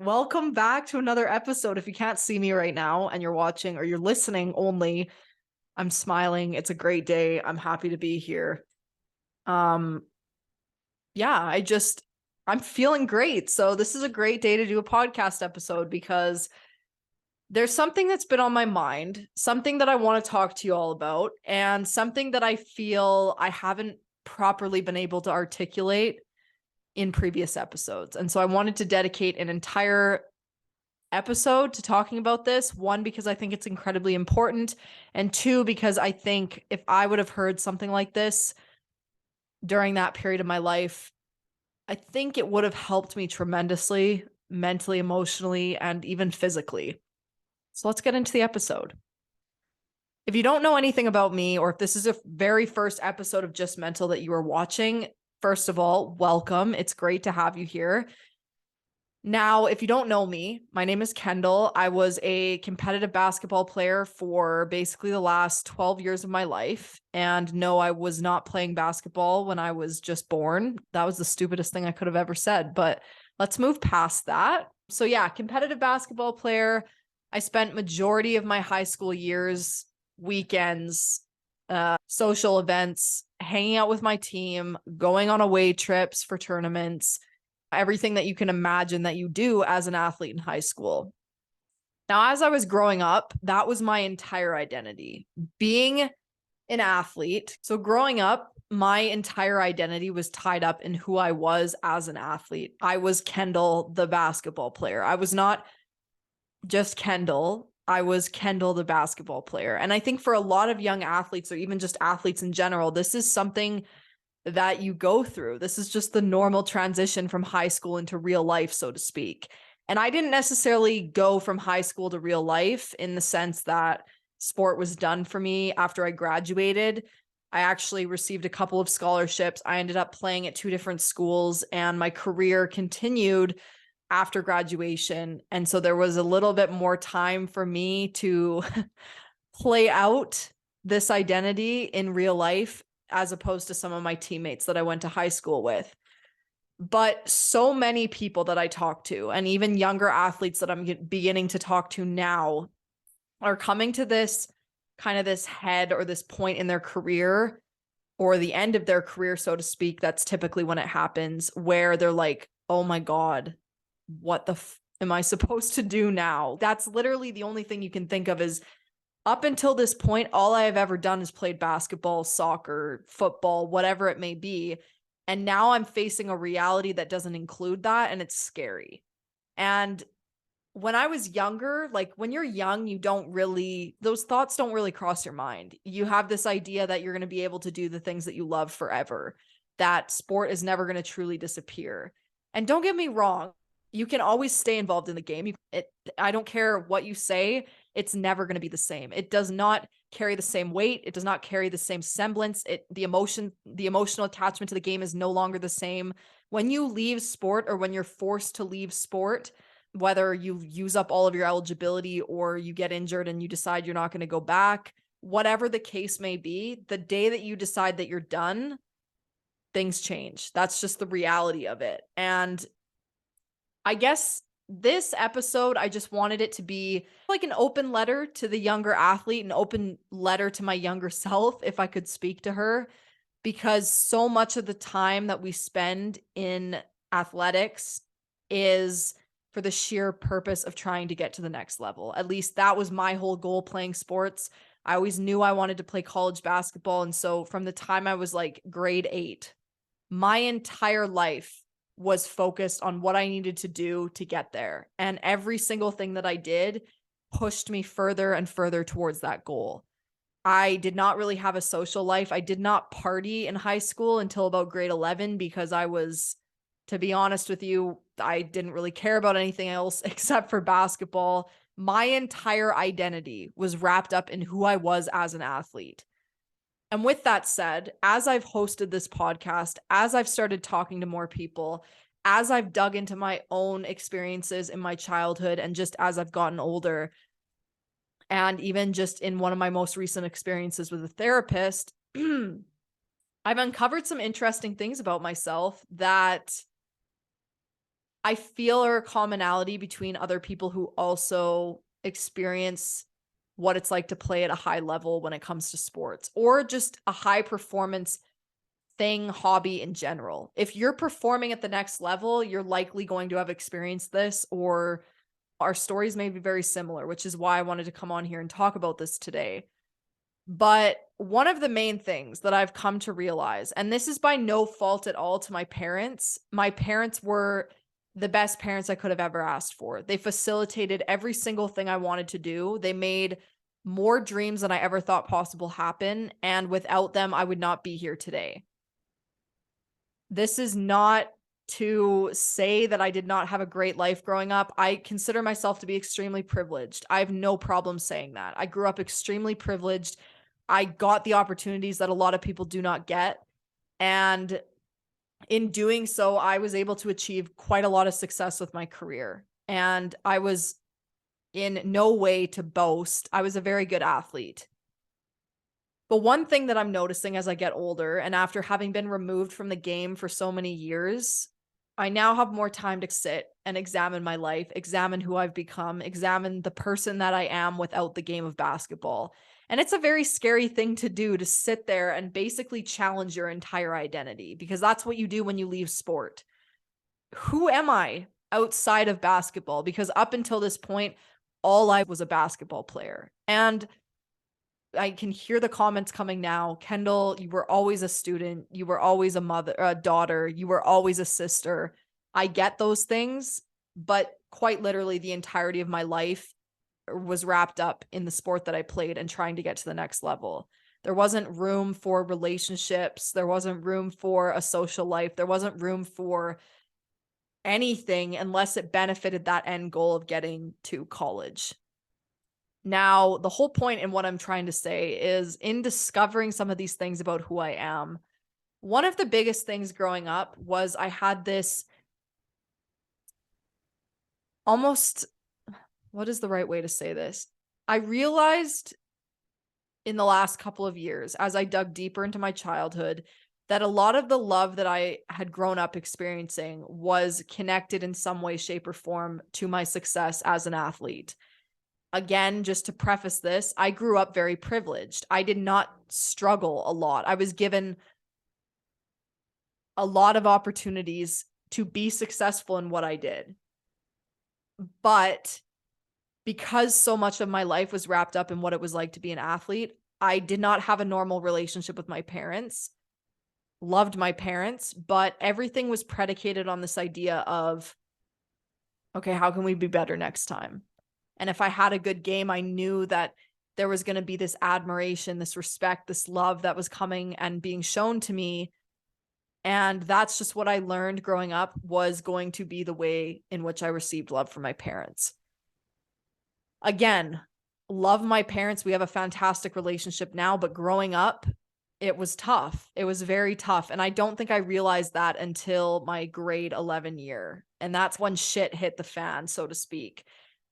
Welcome back to another episode. If you can't see me right now and you're watching or you're listening only, I'm smiling. It's a great day. I'm happy to be here. Um yeah, I'm feeling great. So this is a great day to do a podcast episode because there's something that's been on my mind, something that I want to talk to you all about, and something that I feel I haven't properly been able to articulate in previous episodes. And so I wanted to dedicate an entire episode to talking about this. One, because I think it's incredibly important, and two, because I think if I would have heard something like this during that period of my life, I think it would have helped me tremendously, mentally, emotionally, and even physically. So let's get into the episode. If you don't know anything about me, or if this is a very first episode of Just Mental that you are watching, first of all, welcome. It's great to have you here. Now, if you don't know me, my name is Kendal. I was a competitive basketball player for basically the last 12 years of my life. And no, I was not playing basketball when I was just born. That was the stupidest thing I could have ever said, but let's move past that. So yeah, competitive basketball player. I spent majority of my high school years, weekends, social events, hanging out with my team, going on away trips for tournaments, everything that you can imagine that you do as an athlete in high school. Now, as I was growing up, that was my entire identity, being an athlete. So growing up, my entire identity was tied up in who I was as an athlete. I was Kendal, the basketball player. I was not just Kendal. I was Kendal, the basketball player. And I think for a lot of young athletes, or even just athletes in general, this is something that you go through. This is just the normal transition from high school into real life, so to speak. And I didn't necessarily go from high school to real life in the sense that sport was done for me after I graduated. I actually received a couple of scholarships. I ended up playing at two different schools, and my career continued after graduation. And so there was a little bit more time for me to play out this identity in real life, as opposed to some of my teammates that I went to high school with. But so many people that I talk to, and even younger athletes that I'm beginning to talk to now, are coming to this kind of this head or this point in their career, or the end of their career, so to speak. That's typically when it happens, where they're like, oh my God, what the am I supposed to do now? That's literally the only thing you can think of is, up until this point, all I have ever done is played basketball, soccer, football, whatever it may be. And now I'm facing a reality that doesn't include that, and it's scary. And when I was younger, like when you're young, those thoughts don't really cross your mind. You have this idea that you're going to be able to do the things that you love forever, that sport is never going to truly disappear. And don't get me wrong, you can always stay involved in the game. I don't care what you say, it's never going to be the same. It does not carry the same weight. It does not carry the same semblance. The emotional attachment to the game is no longer the same. When you leave sport, or when you're forced to leave sport, whether you use up all of your eligibility or you get injured and you decide you're not going to go back, whatever the case may be, the day that you decide that you're done, things change. That's just the reality of it. And I guess this episode, I just wanted it to be like an open letter to the younger athlete, an open letter to my younger self, if I could speak to her, because so much of the time that we spend in athletics is for the sheer purpose of trying to get to the next level. At least that was my whole goal playing sports. I always knew I wanted to play college basketball. And so from the time I was like grade 8, my entire life was focused on what I needed to do to get there. And every single thing that I did pushed me further and further towards that goal. I did not really have a social life. I did not party in high school until about grade 11 because to be honest with you, I didn't really care about anything else except for basketball. My entire identity was wrapped up in who I was as an athlete. And with that said, as I've hosted this podcast, as I've started talking to more people, as I've dug into my own experiences in my childhood, and just as I've gotten older, and even just in one of my most recent experiences with a therapist, I've uncovered some interesting things about myself that I feel a commonality between other people who also experience what it's like to play at a high level when it comes to sports, or just a high performance thing, hobby in general. If you're performing at the next level, you're likely going to have experienced this, or our stories may be very similar, which is why I wanted to come on here and talk about this today. But one of the main things that I've come to realize, and this is by no fault at all to my parents were the best parents I could have ever asked for. They facilitated every single thing I wanted to do. They made more dreams than I ever thought possible happen. And without them, I would not be here today. This is not to say that I did not have a great life growing up. I consider myself to be extremely privileged. I have no problem saying that. I grew up extremely privileged. I got the opportunities that a lot of people do not get. And in doing so, I was able to achieve quite a lot of success with my career. And I was in no way to boast. I was a very good athlete. But one thing that I'm noticing as I get older, and after having been removed from the game for so many years, I now have more time to sit and examine my life, examine who I've become, examine the person that I am without the game of basketball. And it's a very scary thing to do, to sit there and basically challenge your entire identity, because that's what you do when you leave sport. Who am I outside of basketball? Because up until this point, all I was a basketball player. And I can hear the comments coming now. Kendal, you were always a student. You were always a mother, a daughter. You were always a sister. I get those things, but quite literally the entirety of my life was wrapped up in the sport that I played and trying to get to the next level. There wasn't room for relationships. There wasn't room for a social life. There wasn't room for anything unless it benefited that end goal of getting to college. Now, the whole point in what I'm trying to say is, in discovering some of these things about who I am, one of the biggest things growing up was I had this almost, what is the right way to say this? I realized in the last couple of years, as I dug deeper into my childhood, that a lot of the love that I had grown up experiencing was connected in some way, shape, or form to my success as an athlete. Again, just to preface this, I grew up very privileged. I did not struggle a lot. I was given a lot of opportunities to be successful in what I did. But because so much of my life was wrapped up in what it was like to be an athlete, I did not have a normal relationship with my parents. Loved my parents, but everything was predicated on this idea of, okay, how can we be better next time? And if I had a good game, I knew that there was going to be this admiration, this respect, this love that was coming and being shown to me. And that's just what I learned growing up was going to be the way in which I received love from my parents. Again, love my parents. We have a fantastic relationship now, but growing up, it was tough. It was very tough. And I don't think I realized that until my grade 11 year. And that's when shit hit the fan, so to speak.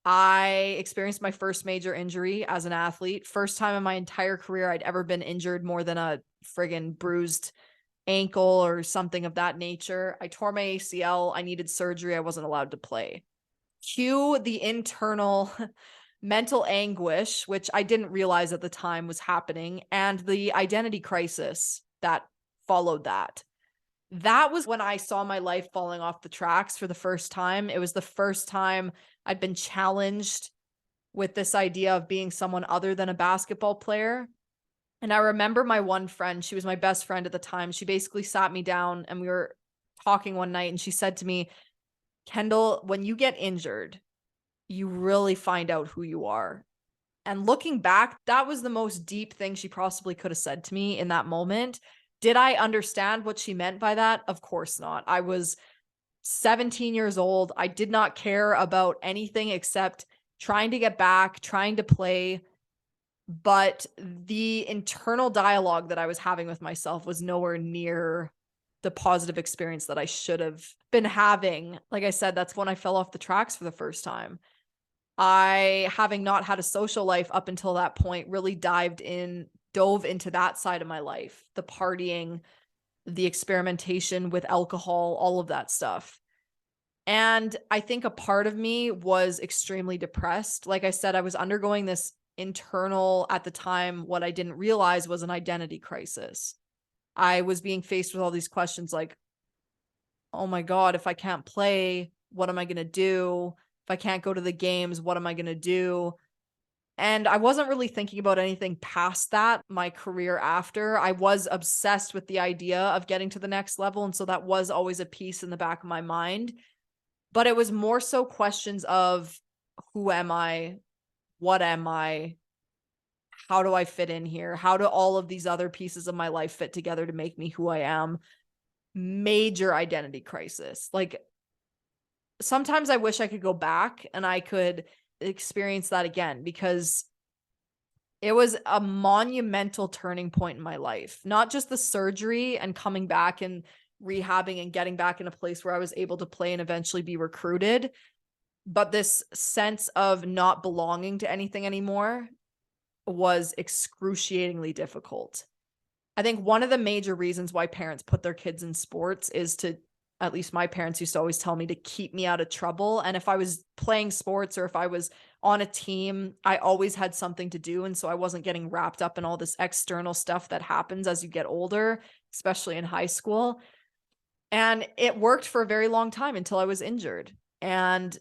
I experienced my first major injury as an athlete. First time in my entire career I'd ever been injured more than a friggin' bruised ankle or something of that nature. I tore my ACL. I needed surgery. I wasn't allowed to play. Cue the internal mental anguish, which I didn't realize at the time was happening, and the identity crisis that followed that. That was when I saw my life falling off the tracks for the first time. It was the first time I'd been challenged with this idea of being someone other than a basketball player. And I remember my one friend, she was my best friend at the time. She basically sat me down and we were talking one night and she said to me, Kendal, when you get injured, you really find out who you are. And looking back, that was the most deep thing she possibly could have said to me in that moment. Did I understand what she meant by that? Of course not. I was 17 years old. I did not care about anything except trying to get back, trying to play. But the internal dialogue that I was having with myself was nowhere near the positive experience that I should have been having. Like I said, that's when I fell off the tracks for the first time. I, having not had a social life up until that point, really dove into that side of my life, the partying, the experimentation with alcohol, all of that stuff. And I think a part of me was extremely depressed. Like I said, I was undergoing this internal, at the time, what I didn't realize was an identity crisis. I was being faced with all these questions like, oh my God, if I can't play, what am I going to do? If I can't go to the games, what am I going to do? And I wasn't really thinking about anything past that, my career after. I was obsessed with the idea of getting to the next level. And so that was always a piece in the back of my mind. But it was more so questions of, who am I? What am I? How do I fit in here? How do all of these other pieces of my life fit together to make me who I am? Major identity crisis. Like, sometimes I wish I could go back and I could experience that again, because it was a monumental turning point in my life. Not just the surgery and coming back and rehabbing and getting back in a place where I was able to play and eventually be recruited, but this sense of not belonging to anything anymore was excruciatingly difficult. I think one of the major reasons why parents put their kids in sports is to, at least my parents used to always tell me, to keep me out of trouble. And if I was playing sports or if I was on a team, I always had something to do. And so I wasn't getting wrapped up in all this external stuff that happens as you get older, especially in high school. And it worked for a very long time until I was injured. And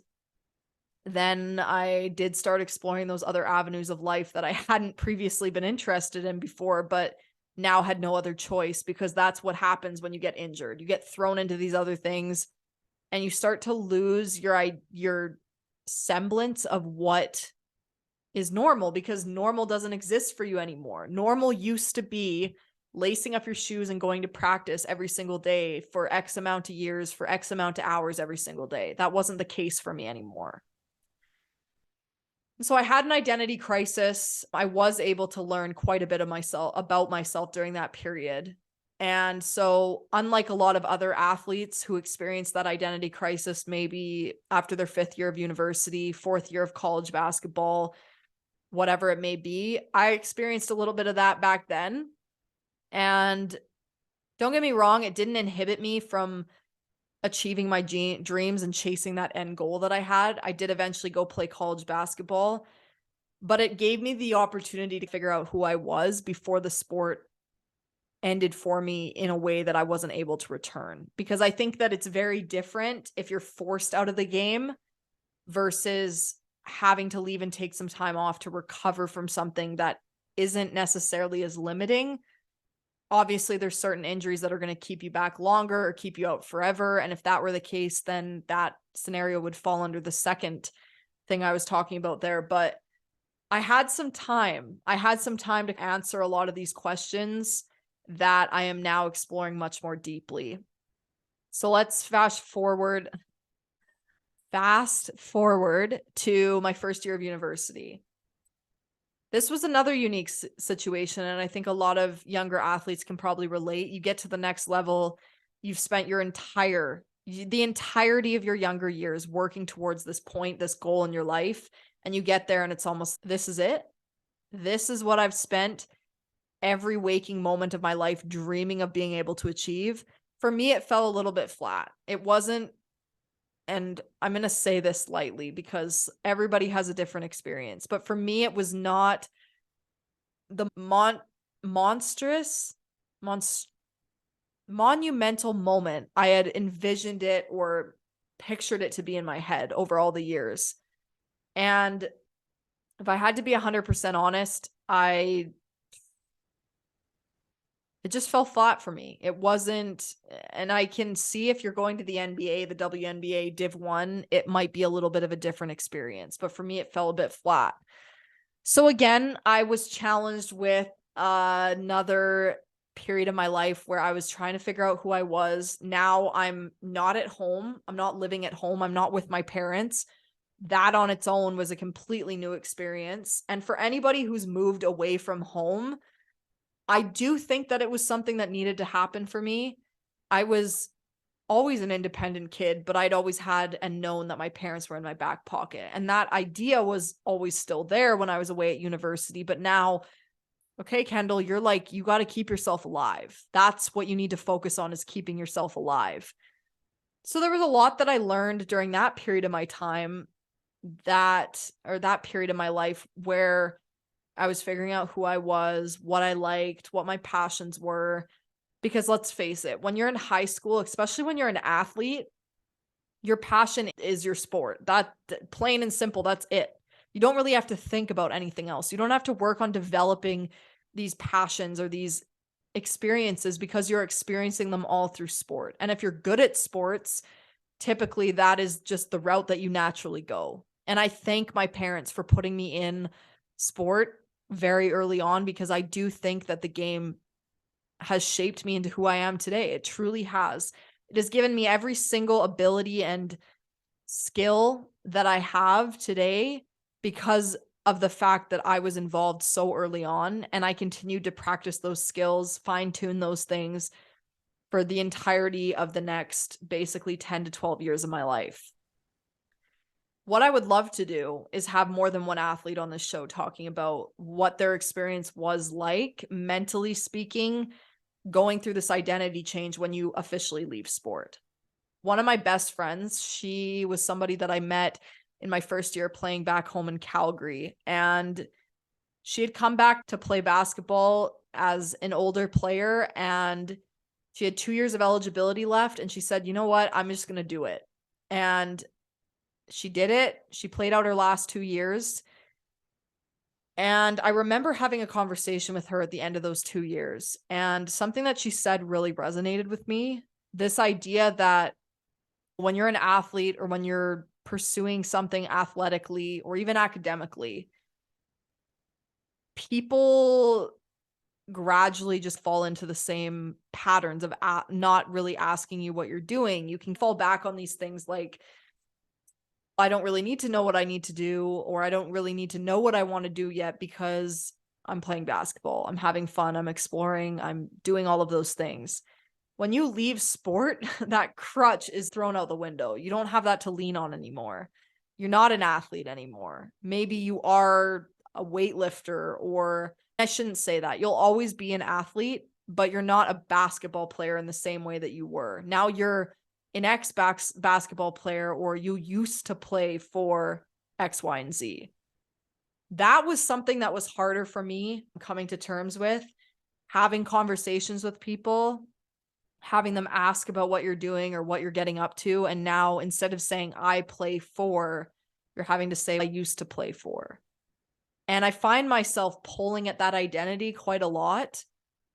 then I did start exploring those other avenues of life that I hadn't previously been interested in before, but now had no other choice, because that's what happens when you get injured. You get thrown into these other things and you start to lose your semblance of what is normal, because normal doesn't exist for you anymore. Normal used to be lacing up your shoes and going to practice every single day for X amount of years, for X amount of hours every single day. That wasn't the case for me anymore. So I had an identity crisis. I was able to learn quite a bit of about myself during that period. And so, unlike a lot of other athletes who experience that identity crisis maybe after their 5th year of university, 4th year of college basketball, whatever it may be, I experienced a little bit of that back then. And don't get me wrong, it didn't inhibit me from achieving my dreams and chasing that end goal that I had. I did eventually go play college basketball, but it gave me the opportunity to figure out who I was before the sport ended for me in a way that I wasn't able to return. Because I think that it's very different if you're forced out of the game versus having to leave and take some time off to recover from something that isn't necessarily as limiting. Obviously, there's certain injuries that are going to keep you back longer or keep you out forever. And if that were the case, then that scenario would fall under the second thing I was talking about there. But I had some time. I had some time to answer a lot of these questions that I am now exploring much more deeply. So let's fast forward to my first year of university. This was another unique situation, and I think a lot of younger athletes can probably relate. You get to the next level, you've spent the entirety of your younger years working towards this point, this goal in your life, and you get there and it's almost, this is it. This is what I've spent every waking moment of my life dreaming of being able to achieve. For me, it fell a little bit flat. It wasn't, and I'm going to say this lightly because everybody has a different experience, but for me, it was not the monumental moment I had envisioned it or pictured it to be in my head over all the years. And if I had to be 100% honest, it just fell flat for me. It wasn't, and I can see if you're going to the NBA, the WNBA Div 1, it might be a little bit of a different experience, but for me, it fell a bit flat. So again, I was challenged with another period of my life where I was trying to figure out who I was. Now I'm not at home. I'm not living at home. I'm not with my parents. That on its own was a completely new experience. And for anybody who's moved away from home, I do think that it was something that needed to happen for me. I was always an independent kid, but I'd always had and known that my parents were in my back pocket. And that idea was always still there when I was away at university. But now, okay, Kendal, you're like, you got to keep yourself alive. That's what you need to focus on, is keeping yourself alive. So there was a lot that I learned during that period of my time that period of my life where I was figuring out who I was, what I liked, what my passions were. Because let's face it, when you're in high school, especially when you're an athlete, your passion is your sport. That plain and simple, that's it. You don't really have to think about anything else. You don't have to work on developing these passions or these experiences because you're experiencing them all through sport. And if you're good at sports, typically that is just the route that you naturally go. And I thank my parents for putting me in sport very early on because I do think that the game has shaped me into who I am today. It truly has. It has given me every single ability and skill that I have today because of the fact that I was involved so early on, and I continued to practice those skills, fine tune those things for the entirety of the next basically 10 to 12 years of my life. What I would love to do is have more than one athlete on this show talking about what their experience was like, mentally speaking, going through this identity change when you officially leave sport. One of my best friends, she was somebody that I met in my first year playing back home in Calgary. And she had come back to play basketball as an older player, and she had 2 years of eligibility left. And she said, you know what? I'm just going to do it. And she did it. She played out her last 2 years. And I remember having a conversation with her at the end of those 2 years. And something that she said really resonated with me. This idea that when you're an athlete or when you're pursuing something athletically or even academically, people gradually just fall into the same patterns of not really asking you what you're doing. You can fall back on these things like, I don't really need to know what I need to do, or I don't really need to know what I want to do yet because I'm playing basketball. I'm having fun. I'm exploring. I'm doing all of those things. When you leave sport, that crutch is thrown out the window. You don't have that to lean on anymore. You're not an athlete anymore. Maybe you are a weightlifter, or I shouldn't say that. You'll always be an athlete, but you're not a basketball player in the same way that you were. Now you're an basketball player, or you used to play for X, Y, and Z. That was something that was harder for me coming to terms with, having conversations with people, having them ask about what you're doing or what you're getting up to. And now instead of saying I play for, you're having to say I used to play for. And I find myself pulling at that identity quite a lot.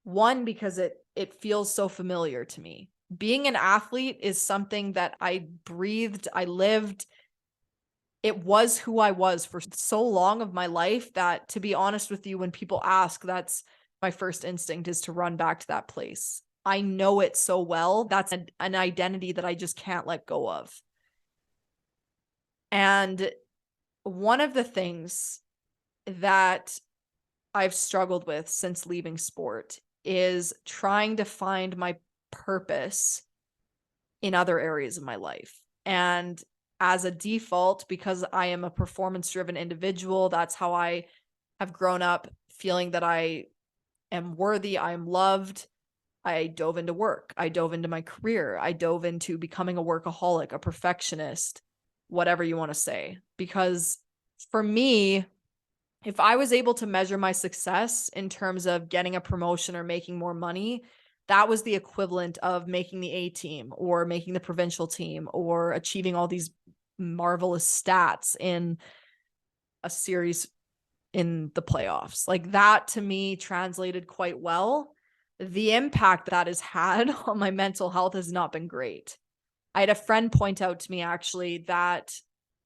One, because it feels so familiar to me. Being an athlete is something that I breathed, I lived. It was who I was for so long of my life that, to be honest with you, when people ask, that's my first instinct is to run back to that place. I know it so well. That's an identity that I just can't let go of. And one of the things that I've struggled with since leaving sport is trying to find my purpose in other areas of my life. And as a default, because I am a performance-driven individual, that's how I have grown up, feeling that I am worthy, I am loved. I dove into work. I dove into my career. I dove into becoming a workaholic, a perfectionist, whatever you want to say. Because for me, if I was able to measure my success in terms of getting a promotion or making more money, that was the equivalent of making the A team or making the provincial team or achieving all these marvelous stats in a series in the playoffs. Like that to me translated quite well. The impact that has had on my mental health has not been great. I had a friend point out to me actually that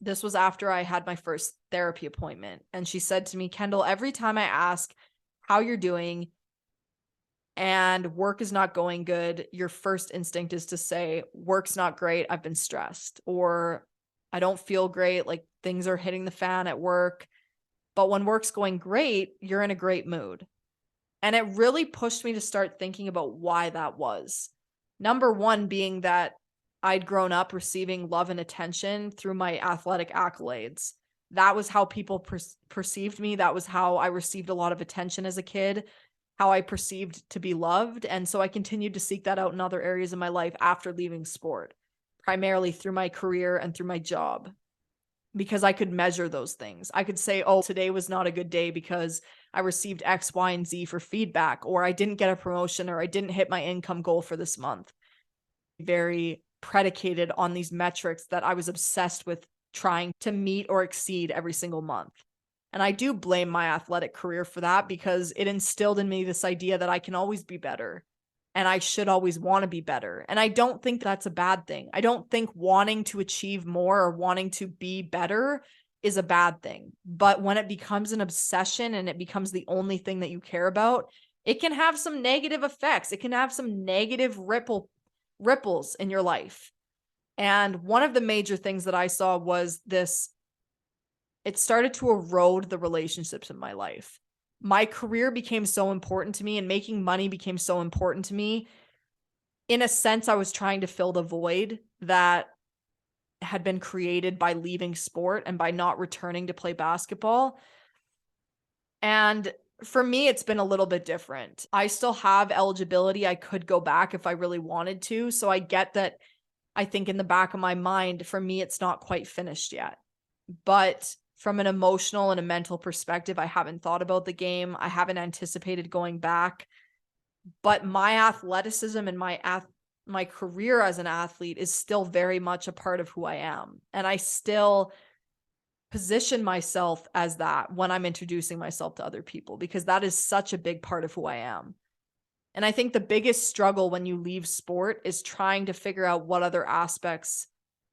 this was after I had my first therapy appointment. And she said to me, Kendall, every time I ask how you're doing and work is not going good, your first instinct is to say, work's not great. I've been stressed, or I don't feel great. Like things are hitting the fan at work. But when work's going great, you're in a great mood. And it really pushed me to start thinking about why that was. Number one being that I'd grown up receiving love and attention through my athletic accolades. That was how people perceived me. That was how I received a lot of attention as a kid, how I perceived to be loved. And so I continued to seek that out in other areas of my life after leaving sport. primarily through my career and through my job, because I could measure those things. I could say, oh, today was not a good day because I received X, Y, and Z for feedback, or I didn't get a promotion, or I didn't hit my income goal for this month. Very predicated on these metrics that I was obsessed with trying to meet or exceed every single month. And I do blame my athletic career for that, because it instilled in me this idea that I can always be better and I should always want to be better. And I don't think that's a bad thing. I don't think wanting to achieve more or wanting to be better is a bad thing. But when it becomes an obsession and it becomes the only thing that you care about, it can have some negative effects. It can have some negative ripples in your life. And one of the major things that I saw was this: it started to erode the relationships in my life. My career became so important to me, and making money became so important to me. In a sense, I was trying to fill the void that had been created by leaving sport and by not returning to play basketball. And for me, it's been a little bit different. I still have eligibility. I could go back if I really wanted to. So I get that. I think in the back of my mind, for me, it's not quite finished yet. But from an emotional and a mental perspective, I haven't thought about the game. I haven't anticipated going back. But my athleticism and my career as an athlete is still very much a part of who I am. And I still position myself as that when I'm introducing myself to other people, because that is such a big part of who I am. And I think the biggest struggle when you leave sport is trying to figure out what other aspects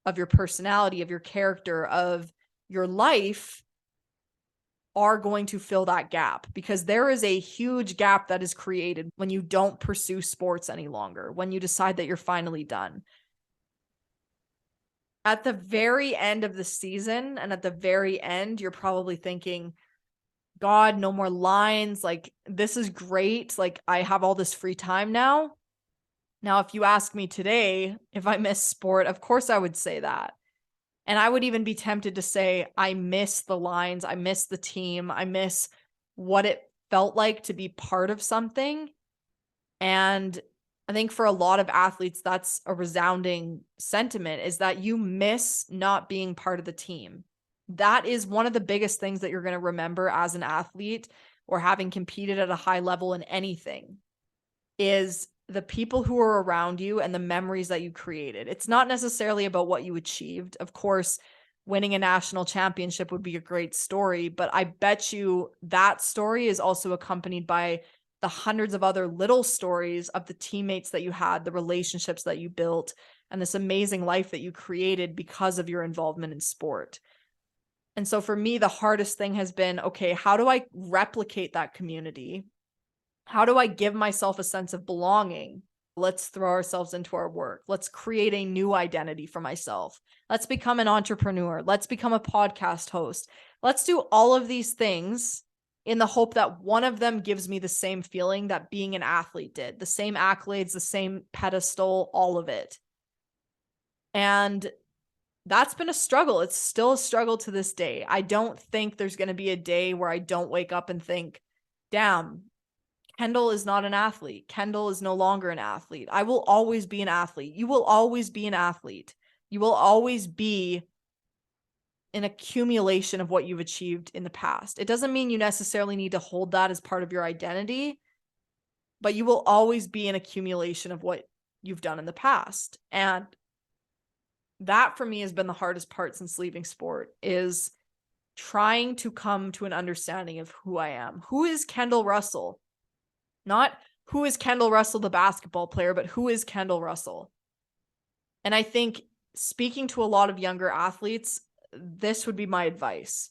of your personality, of your character, of your life are going to fill that gap, because there is a huge gap that is created when you don't pursue sports any longer, when you decide that you're finally done. At the very end of the season and at the very end, you're probably thinking, God, no more lines. Like, this is great. Like, I have all this free time now. Now, if you ask me today if I miss sport, of course I would say that. And I would even be tempted to say, I miss the lines. I miss the team. I miss what it felt like to be part of something. And I think for a lot of athletes, that's a resounding sentiment, is that you miss not being part of the team. That is one of the biggest things that you're going to remember as an athlete, or having competed at a high level in anything, is the people who are around you and the memories that you created. It's not necessarily about what you achieved. Of course, winning a national championship would be a great story, but I bet you that story is also accompanied by the hundreds of other little stories of the teammates that you had, the relationships that you built, and this amazing life that you created because of your involvement in sport. And so for me, the hardest thing has been, okay, how do I replicate that community? How do I give myself a sense of belonging? Let's throw ourselves into our work. Let's create a new identity for myself. Let's become an entrepreneur. Let's become a podcast host. Let's do all of these things in the hope that one of them gives me the same feeling that being an athlete did, the same accolades, the same pedestal, all of it. And that's been a struggle. It's still a struggle to this day. I don't think there's going to be a day where I don't wake up and think, damn, Kendal is not an athlete. Kendal is no longer an athlete. I will always be an athlete. You will always be an athlete. You will always be an accumulation of what you've achieved in the past. It doesn't mean you necessarily need to hold that as part of your identity, but you will always be an accumulation of what you've done in the past. And that for me has been the hardest part since leaving sport, is trying to come to an understanding of who I am. Who is Kendal Russell? Not who is Kendal Russell, the basketball player, but who is Kendal Russell? And I think, speaking to a lot of younger athletes, this would be my advice.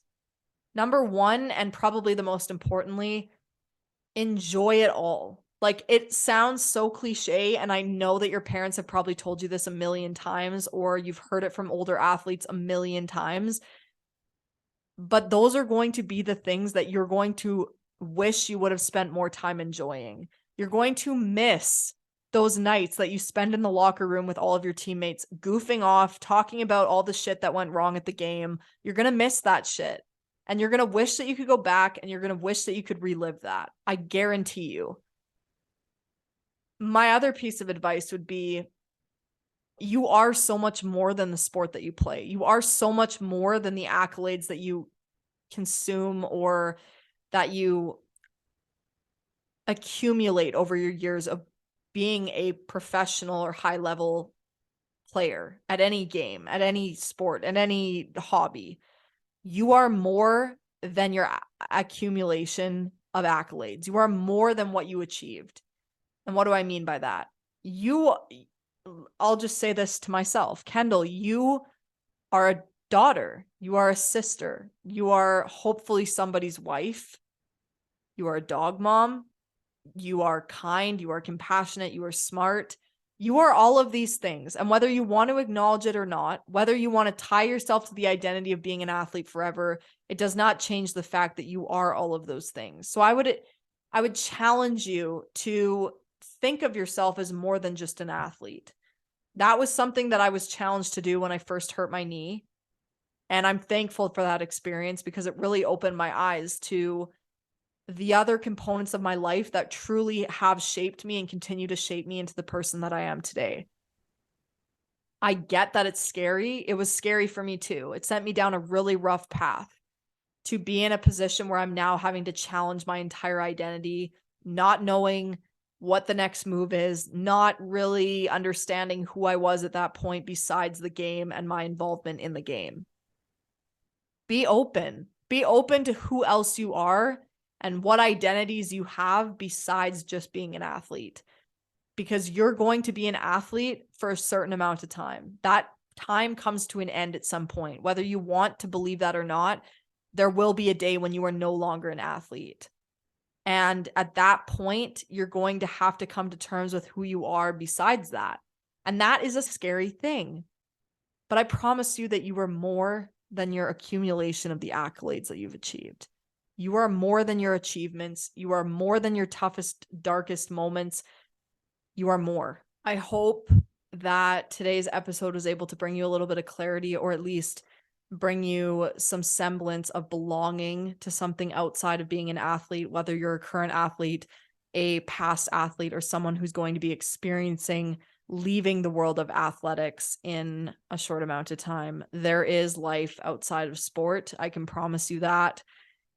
Number one, and probably the most importantly, enjoy it all. Like, it sounds so cliche, and I know that your parents have probably told you this a million times, or you've heard it from older athletes a million times, but those are going to be the things that you're going to wish you would have spent more time enjoying. You're going to miss those nights that you spend in the locker room with all of your teammates, goofing off, talking about all the shit that went wrong at the game. You're going to miss that shit. And you're going to wish that you could go back, and you're going to wish that you could relive that. I guarantee you. My other piece of advice would be, you are so much more than the sport that you play. You are so much more than the accolades that you consume or that you accumulate over your years of being a professional or high level player at any game, at any sport, at any hobby. You are more than your accumulation of accolades. You are more than what you achieved. And what do I mean by that? I'll just say this to myself, Kendal, you are a daughter. You are a sister. You are hopefully somebody's wife. You are a dog mom. You are kind. You are compassionate. You are smart. You are all of these things. And whether you want to acknowledge it or not, whether you want to tie yourself to the identity of being an athlete forever, it does not change the fact that you are all of those things. So I would challenge you to think of yourself as more than just an athlete. That was something that I was challenged to do when I first hurt my knee. And I'm thankful for that experience because it really opened my eyes to the other components of my life that truly have shaped me and continue to shape me into the person that I am today. I get that it's scary. It was scary for me too. It sent me down a really rough path to be in a position where I'm now having to challenge my entire identity, not knowing what the next move is, not really understanding who I was at that point besides the game and my involvement in the game. Be open. Be open to who else you are and what identities you have besides just being an athlete. Because you're going to be an athlete for a certain amount of time. That time comes to an end at some point. Whether you want to believe that or not, there will be a day when you are no longer an athlete. And at that point, you're going to have to come to terms with who you are besides that. And that is a scary thing. But I promise you that you are more than your accumulation of the accolades that you've achieved. You are more than your achievements. You are more than your toughest, darkest moments. You are more. I hope that today's episode was able to bring you a little bit of clarity, or at least bring you some semblance of belonging to something outside of being an athlete, whether you're a current athlete, a past athlete, or someone who's going to be experiencing leaving the world of athletics in a short amount of time. There is life outside of sport. I can promise you that.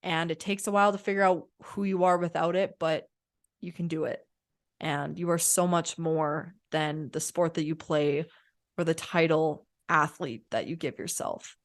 And it takes a while to figure out who you are without it, but you can do it. And you are so much more than the sport that you play or the title athlete that you give yourself.